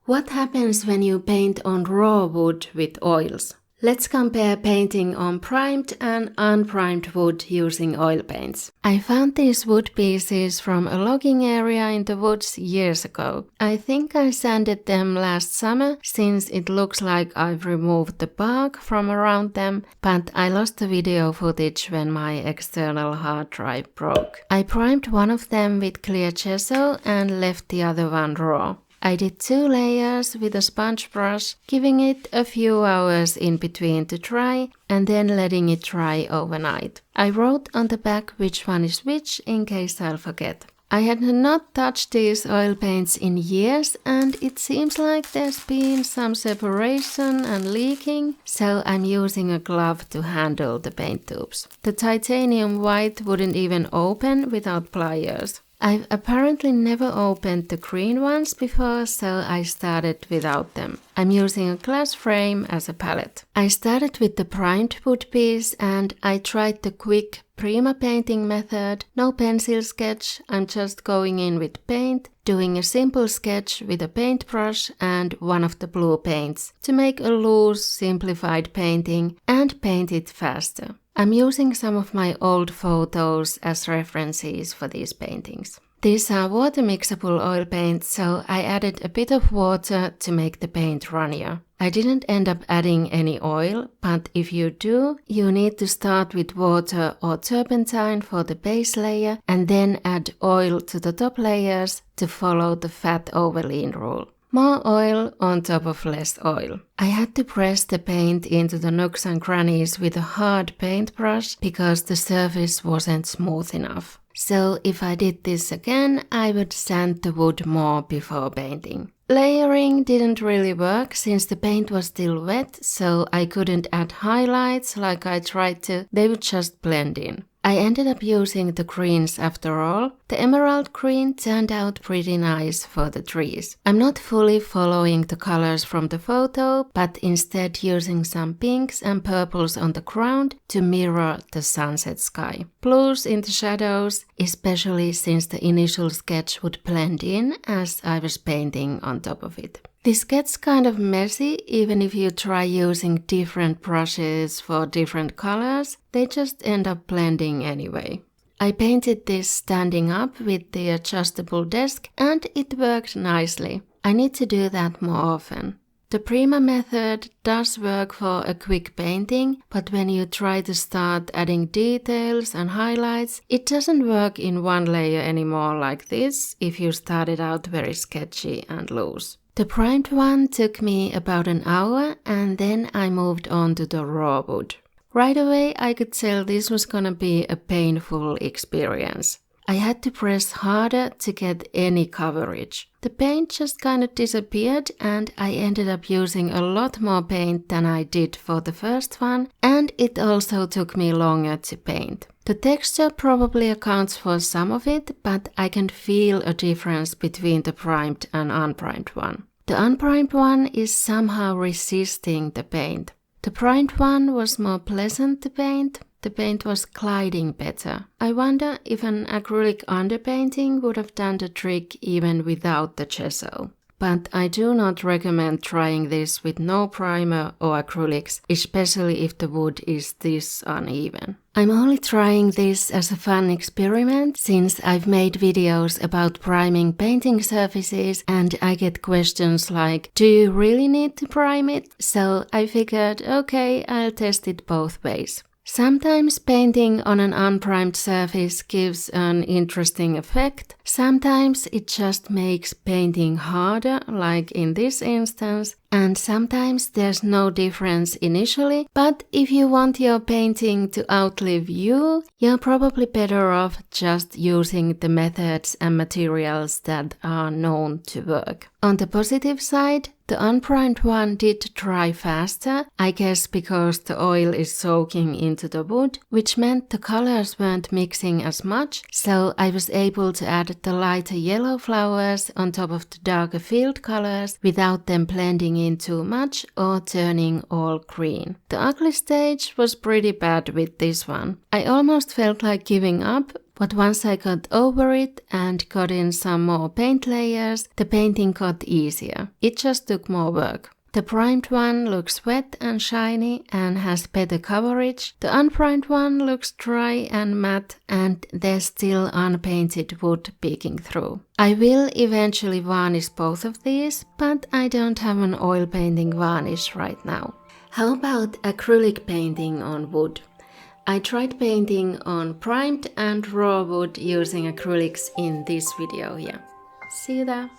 What happens when you paint on raw wood with oils? Let's compare painting on primed and unprimed wood using oil paints. I found these wood pieces from a logging area in the woods years ago. I think I sanded them last summer since it looks like I've removed the bark from around them, but I lost the video footage when my external hard drive broke. I primed one of them with clear gesso and left the other one raw. I did 2 layers with a sponge brush, giving it a few hours in between to dry and then letting it dry overnight. I wrote on the back which one is which in case I'll forget. I had not touched these oil paints in years and it seems like there's been some separation and leaking, so I'm using a glove to handle the paint tubes. The titanium white wouldn't even open without pliers. I've apparently never opened the green ones before, so I started without them. I'm using a glass frame as a palette. I started with the primed wood piece and I tried the quick prima painting method. No pencil sketch, I'm just going in with paint, doing a simple sketch with a paintbrush and one of the blue paints to make a loose, simplified painting and paint it faster. I'm using some of my old photos as references for these paintings. These are water mixable oil paints, so I added a bit of water to make the paint runnier. I didn't end up adding any oil, but if you do, you need to start with water or turpentine for the base layer and then add oil to the top layers to follow the fat over lean rule. More oil on top of less oil. I had to press the paint into the nooks and crannies with a hard paintbrush because the surface wasn't smooth enough. So if I did this again, I would sand the wood more before painting. Layering didn't really work since the paint was still wet, so I couldn't add highlights like I tried to, they would just blend in. I ended up using the greens after all. The emerald green turned out pretty nice for the trees. I'm not fully following the colors from the photo, but instead using some pinks and purples on the ground to mirror the sunset sky. Blues in the shadows, especially since the initial sketch would blend in as I was painting on top of it. This gets kind of messy even if you try using different brushes for different colors, they just end up blending anyway. I painted this standing up with the adjustable desk and it worked nicely. I need to do that more often. The Prima method does work for a quick painting, but when you try to start adding details and highlights, it doesn't work in one layer anymore like this if you started out very sketchy and loose. The primed one took me about an hour and then I moved on to the raw wood. Right away I could tell this was gonna be a painful experience. I had to press harder to get any coverage. The paint just kind of disappeared and I ended up using a lot more paint than I did for the first one, and it also took me longer to paint. The texture probably accounts for some of it, but I can feel a difference between the primed and unprimed one. The unprimed one is somehow resisting the paint. The primed one was more pleasant to paint. The paint was gliding better. I wonder if an acrylic underpainting would have done the trick even without the gesso. But I do not recommend trying this with no primer or acrylics, especially if the wood is this uneven. I'm only trying this as a fun experiment since I've made videos about priming painting surfaces and I get questions like, do you really need to prime it? So I figured, okay, I'll test it both ways. Sometimes painting on an unprimed surface gives an interesting effect. Sometimes it just makes painting harder, like in this instance. And sometimes there's no difference initially, but if you want your painting to outlive you, you're probably better off just using the methods and materials that are known to work. On the positive side, the unprimed one did dry faster, I guess because the oil is soaking into the wood, which meant the colors weren't mixing as much, so I was able to add the lighter yellow flowers on top of the darker field colors without them blending in too much or turning all green. The ugly stage was pretty bad with this one. I almost felt like giving up, But once I got over it and got in some more paint layers, the painting got easier. It just took more work. The primed one looks wet and shiny and has better coverage. The unprimed one looks dry and matte, and there's still unpainted wood peeking through. I will eventually varnish both of these, but I don't have an oil painting varnish right now. How about acrylic painting on wood? I tried painting on primed and raw wood using acrylics in this video here. See you there!